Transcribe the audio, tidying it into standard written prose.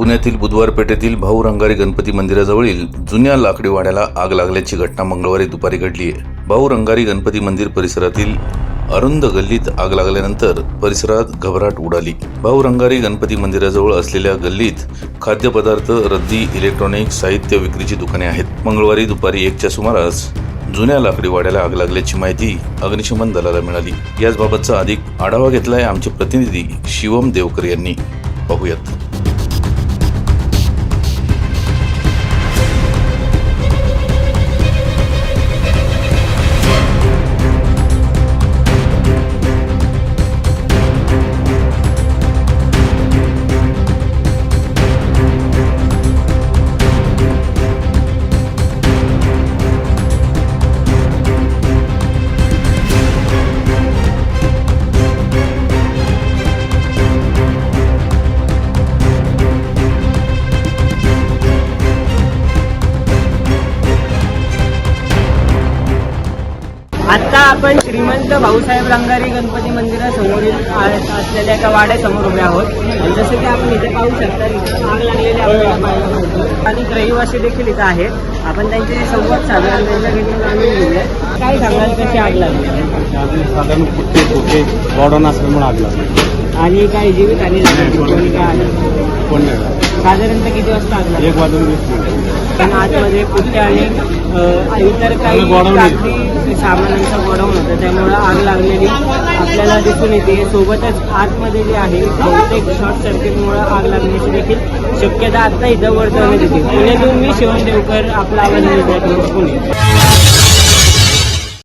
पुण्यातील बुधवार पेठेतील भाऊ रंगारी गणपती मंदिराजवळील जुन्या लाकडी वाड्याला आग लागल्याची घटना मंगळवारी दुपारी घडली आहे। भाऊ रंगारी गणपती मंदिर परिसरातील अरुंद गल्लीत आग लागल्यानंतर परिसरात घबराट उडाली। भाऊ रंगारी गणपती मंदिराजवळ असलेल्या गल्लीत खाद्यपदार्थ, रद्दी, इलेक्ट्रॉनिक साहित्य विक्रीची दुकाने आहेत। मंगळवारी दुपारी 1च्या सुमारास जुन्या लाकडी वाड्याला आग लागल्याची माहिती अग्निशमन दलाला मिळाली। याबाबतचा अधिक आढावा घेतलाय आमचे प्रतिनिधी शिवम देवकर यांनी। पाहूयात। आता आपण श्रीमंत भाऊसाहेब रंगारी गणपती मंदिरासमोरील असलेल्या एका वाड्यासमोर उभे आहोत। आणि जसं की आपण इथे पाहू शकता, इथे आग लागलेली आपल्याला पाहायला मिळते आणि रहिवासी देखील इथं आहेत। आपण त्यांचे संवाद साधारण त्यांच्याकडून जाणून घेऊया। काय सांगाल, कशी आग लागली? साधारण फुटके गॉडन असल्यामुळे आग लागली। आणि काय जीवितहानी झाली? कोणी काय आलं? कोण नाही? साधारणतः किती वाजता आग लागली? 1:20 पण आतमध्ये पुट्टे आणि इतर काही लाकडी सामानांचं गोडाऊन होतं, त्यामुळे आग लागलेली आपल्याला दिसून येते। सोबतच आतमध्ये जे आहे बहुतेक शॉर्ट सर्किटमुळे आग लागण्याची देखील शक्यता आता इथं वर्तवण्यात येते। पुण्यातून मी शिवम देवकर, आपला आवाज पुणे।